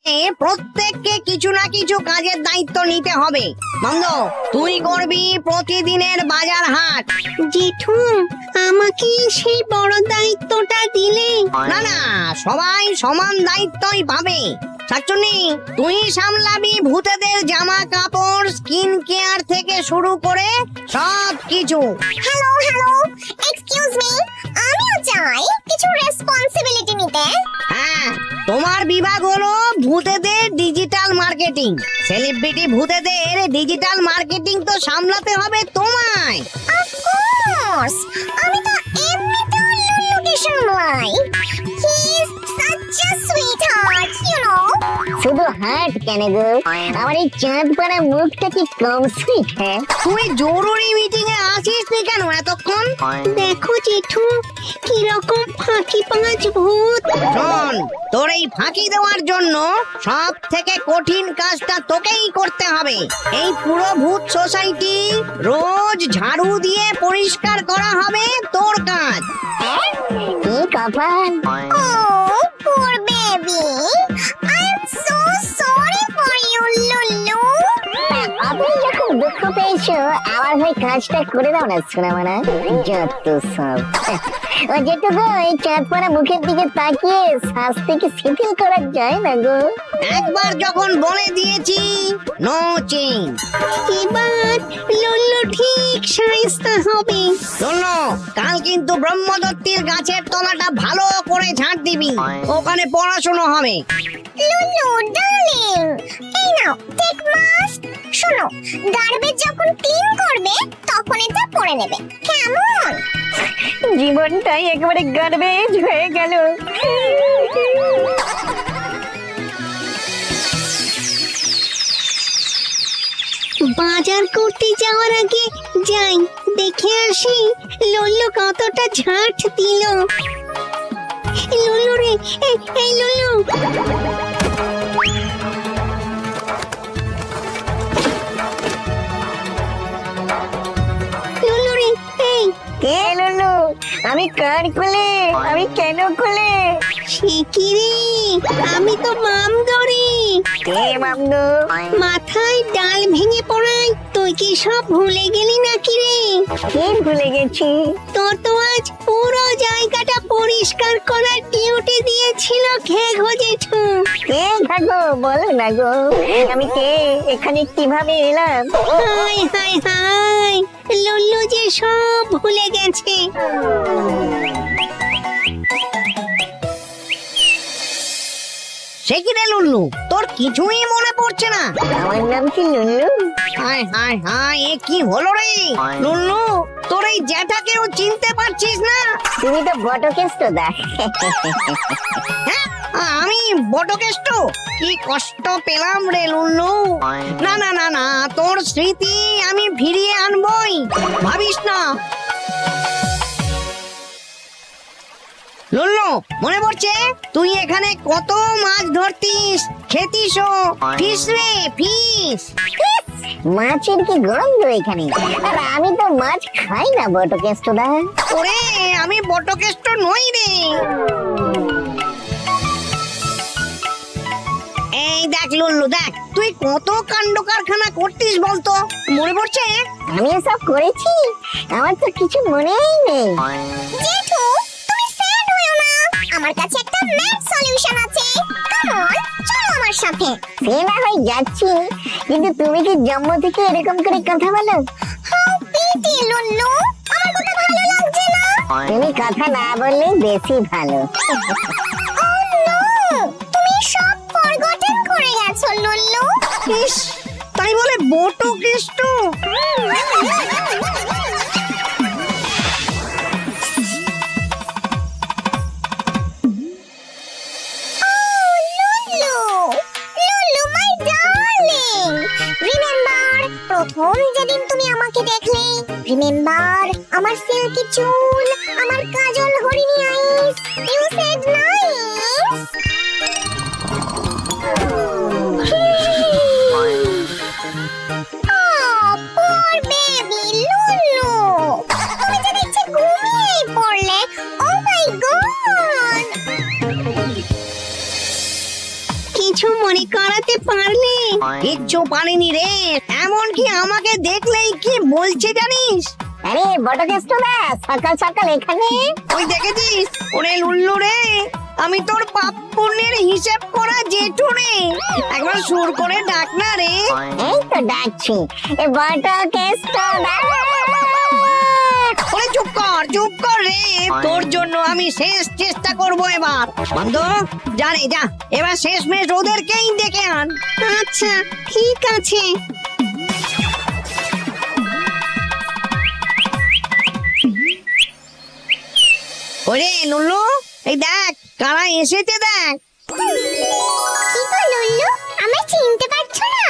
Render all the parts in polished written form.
প্রত্যেককে কিছু না কিছু কাজের দায়িত্ব নিতে হবে। মন্দ, তুই করবি প্রতিদিনের বাজার হাট। জেঠু, আমাকে সেই বড় দায়িত্বটা দিলে? না না, সবাই সমান দায়িত্বই পাবে। শাকচুন্নি, তুই সামলাবি ভূতেদের জামা কাপড়, স্কিন কেয়ার থেকে শুরু করে সব কিছু। হ্যালো হ্যালো, এক্সকিউজ মি, আমিও চাই কিছু রেসপন্সিবিলিটি নিতে। হ্যাঁ, তোমার বিভাগ হলো ভূতেদের ডিজিটাল মার্কেটিং। সেলিব্রিটি ভূতেদের ডিজিটাল মার্কেটিং তো সামলাতে হবে তোমায়। অফ কোর্স, আমি তো এমনিতেও লুল্লুকে সামলাই। He is such a sweetheart, you know. শুধু হার্ট কেন গো, আমার এই চাঁদ পাড়া মুখটা কি কম সুইট? হ্যাঁ, তুই জরুরি মিটিং এ আসিস নি কেন এতক্ষণ? দেখো জেঠু, কিরকম ফাঁকি পাঁচ ভূত। শোন, তোর এই ফাঁকি দেওয়ার জন্য সব থেকে কঠিন কাজটা তোকেই করতে হবে। এই পুরো ভূত সোসাইটি রোজ ঝাড়ু দিয়ে পরিষ্কার করা হবে তোর কাজ। কি কপাল! Oh, poor baby. I am so sorry for you, Lulu. আপনি যখন দুঃখ পেয়েছো, আমার হয়ে কাজটা করে দাও না সোনামানা। যত সব ও যেটুকু এই চাঁদ পাড়া মুখের দিকে তাকিয়ে শাস্তিকে শিথিল করা যায় না গো। একবার যখন বলে দিয়েছি, নো চেঞ্জ। এবার লুল্লু ঠিক শায়েস্তা হবে। শোনো, কাল কিন্তু ব্রহ্মদত্তির গাছের তলাটা ভালো করে ঝাঁট দিবি, ওখানে পড়াশোনা হবে। Lulu, darling. এই নাও, take mask. শোনো, গার্বেজ যখন ক্লিন করবে তখন এটা পরে নেবে, কেমন? জীবনটাই একেবারে গার্বেজ হয়ে গেল। বাজার করতে যাওয়ার আগে যাই দেখে আসি লুল্লু কতটা ঝাঁট দিল। লুল্লু রে, এই লুল্লু। লুল্লু রে, এই কে লুলু? আমি কার কোলে? আমি কেন কোলে? সে কি রে? আমি তো মামদরি। কে মামদু? মাথায় ডাল ভেঙে পড়াই তুই কি সব ভুলে গেলি নাকি রে? কি ভুলে গেছি? তোর তো আজ পুরো জায়গাটা পরিষ্কার করার ডিউটি দিয়েছিল ঘেঘো জেঠু। কে থাকো বলো না গো, আমি কে, এখানে কিভাবে এলাম? হাই হাই হাই, লুল্লু যে সব ভুলে গেছে। সে কি রে লুল্লু, তোর কিছুই মনে পড়ছে না? আমার নাম কি লুল্লু? হায় হায় হায়, এ কি হলো রে লুল্লু? তোর এই জ্যাঠাকেও চিনতে পারছিস না? তুমি তো বটকেষ্ট দা। হ্যাঁ, আমি বটকেষ্ট? কি কষ্ট পেলাম রে লুল্লু। না না না না, তোর স্মৃতি আমি ফিরিয়ে আনবই, ভাবিস না। লুল্লু, মনে পড়ছে তুই এখানে কত মাছ ধরতিস, খেতিসও? ফিস রে, ফিস। মাছের কি গন্ধ এখানে, আর আমি তো মাছ খাই না বটকেষ্ট দা। ওরে, আমি বটকেষ্ট নই রে। এই দেখ লুল্লু, দেখ তুই কত কাণ্ড কারখানা করতিস বলতো, মনে পড়ছে? আমি এসব করেছি? আমার তো কিছু মনেই নেই। জেঠু, তুমি স্যাড হয়ো না, আমার কাছে একটা ম্যাথ সলিউশন আছে। কাম অন, চলো আমার সাথে। সে না হয় যাচ্ছি, কিন্তু তুমি কি জন্ম থেকে এরকম করে কথা বলো? হাউ পিটি লুল্লু, আমার কথা ভালো লাগছে না? তুমি কথা না বললেই বেশি ভালো। Oh no, তুমি সব ফরগটেন করে গেছো লুল্লু। ইস, তাই বলে বটকেষ্ট? প্রথম যেদিন তুমি আমাকে দেখলে, রিমেম্বার আমার সিল্কি চুল, আমার কাজল হরিণী eyes, you said nice. Poor baby Lulu, তুমি যে দেখছি ঘুমিয়েই পড়লে। ও মাই গড, কিছু মনে করাতে পারলে? কিচ্ছু পারিনি রে, এমনকি আমাকে দেখলেই কি বলছে জানিস? আরে বটকেষ্টদা, সকাল সকাল এখানে? ওই দেখেছিস? ওরে লুল্লু রে, আমি তোর পাপ পুণ্যের হিসেব করা জেঠু রে, একবার সুর করে ডাক না রে। এই তো ডাকছি, এ বটকেষ্টদা। ওরে চুপ কর রে, তোর জন্য আমি শেষ চেষ্টা করব এবার। বন্ধ, যা রে যা, এবার শেষমেশ ওদেরকেই ডেকে আন। আচ্ছা ঠিক আছে। ওরে লুল্লু, এই দেখ কারা এসেছে দেখ। কি গো লুল্লু, আমায় চিনতে পারছো না?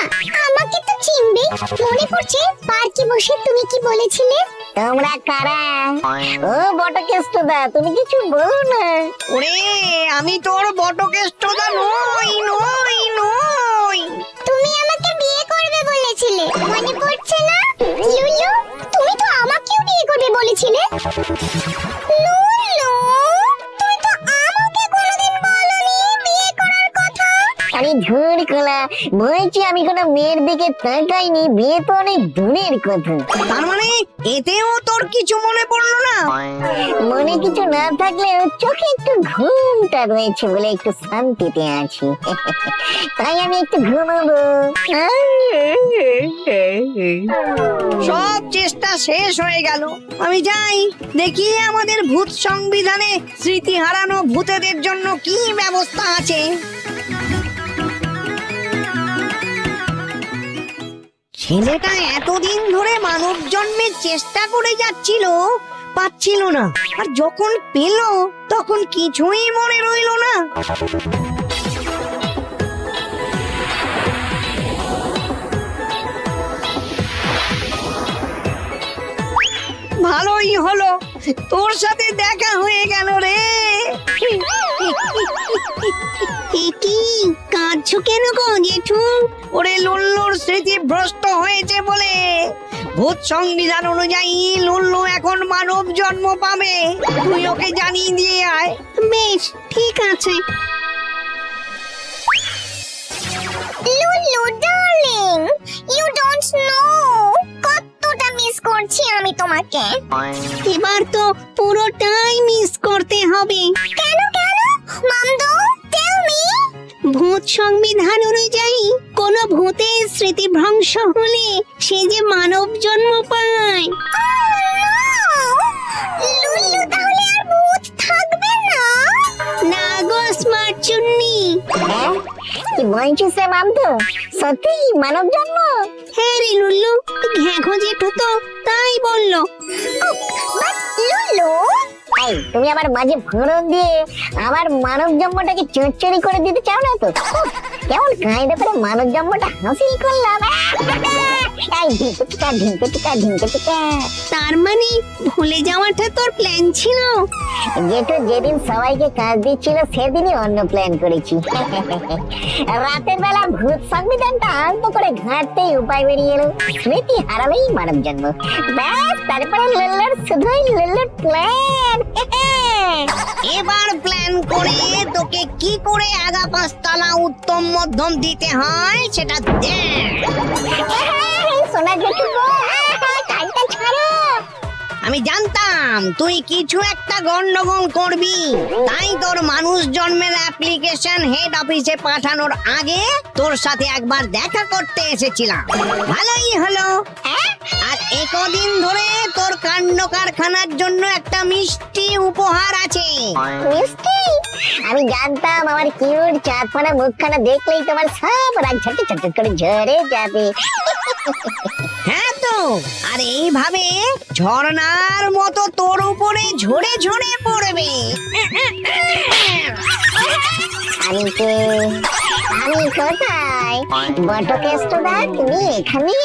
আমাকে তো চিনবে, মনে পড়ছে পার্কে বসে তুমি কি বলেছিলে? তোমরা কারা? ও বটকেষ্টদা, তুমি কিছু বলো না। ওরে আমি তোর বটকেষ্টদা নই। তুমি আমাকে বিয়ে করবে বলেছিলে, মনে পড়ছে না? লুল্লু, তুমি তো আমাকেও বিয়ে করবে বলেছিলে। লুল্লু, তুমি তো আমাকে কোনোদিন বলনি বিয়ে করার কথা। আরে ধুর কোলা, বলছি আমি কোনো মেয়ের দিকে তাকাইনি, বিয়ে তো অনেক দূরের কথা। তার মানে এতেও তোর কিছু মনে পড়লো না? মনে কিছু না থাকলেও চোখে একটু ঘুমটা রয়েছে বলে একটু শান্তিতে আছি। তাই আমি একটু ঘুমাবো। সব চেষ্টা শেষ হয়ে গেল, আমি যাই দেখি আমাদের ভূত সংবিধানে স্মৃতি হারানো ভূতেদের জন্য কি ব্যবস্থা আছে। ছেলেটা এতদিন ধরে মানব জন্মের চেষ্টা করে যাচ্ছিল, পাচ্ছিল না, আর যখন পেল তখন কিছুই মনে রইল না। ভালোই হলো তোর সাথে দেখা হয়ে গেল রে। কি কাঁদছো কেন গো জেঠু? ওরে লুল্লুর স্মৃতি ভ্রষ্ট হয়েছে বলে ভূত সংবিধান অনুযায়ী লুল্লু এখন মানব জন্ম পাবে, তুই ওকে জানিয়ে দিয়ে আয়। বেশ ঠিক আছে। Lullu darling, you don't know কতটা মিস করছি আমি তোমাকে। এবার তো পুরোটাই মিস করতে হবে। কেন মামদো, টেল মি। ভূত সংবিধান অনুযায়ী কোন ভূতের স্মৃতিভ্রংশ হলে সে যে মানব জন্ম পায়। লুল্লু তাহলে আর ভূত থাকবে না? না গো স্মার্ট চুন্নি, হ্যাঁ, কি বলছিস রে মামতো? সত্যি মানব জন্ম? হ্যাঁ রে লুল্লু, ঘ্যাঘো জেঠু তো তাই বললো। বাট লুল্লু, এই তুমি আবার মাঝে ফোড়ন দিয়ে আমার মানব জন্মটাকে চচ্চড়ি করে দিতে চাও না তো? উফ, কেমন কায়দা করে মানব জন্মটা হাসিল করলাম। এই ঢিঙ্কে টিকা। তার মানে ভুলে যাওয়াটা তোর প্ল্যান ছিল? যেটা যেদিন সবাইকে কাজ দিচ্ছিল সেদিনই অন্য প্ল্যান করেছি। রাতের বেলা ভূত সংবিধানটা অল্প করে ঘাঁটতেই উপায় বেরিয়ে এলো, স্মৃতি হারালেই মানব জন্ম। ব্যাস, তারপরে লুল্লুর শুধুই লুল্লুর প্ল্যান। এবার প্ল্যান করে তোকে কি করে আগা পাঁচতলা উত্তম মধ্যম দিতে হয় সেটা দেখ। সোনা জেঠু গো, কাজটা ছাড়ো। আমি জানতাম তুই কিছু একটা গন্ডগোল করবি, তাই তোর মানুষ জন্মের অ্যাপ্লিকেশন হেড অফিসে পাঠানোর আগে তোর সাথে একবার দেখা করতে এসেছিলাম। ভালোই হলো। আর একদিন ধরে তোর কাণ্ড কারখানার জন্য একটা মিষ্টি উপহার আছে। মিষ্টি? আমি জানতাম আমার কিউট চাঁদপানা মুখখানা দেখলেই তোমার সব রাগ ঝটঝট করে ঝরে যাবে। হ্যাঁ তো, আর এইভাবে ঝর্ণার মতো তোর উপরে ঝরে ঝরে পড়বে। আমি কোথায়? বটকেষ্টদা, তুমি এখানে?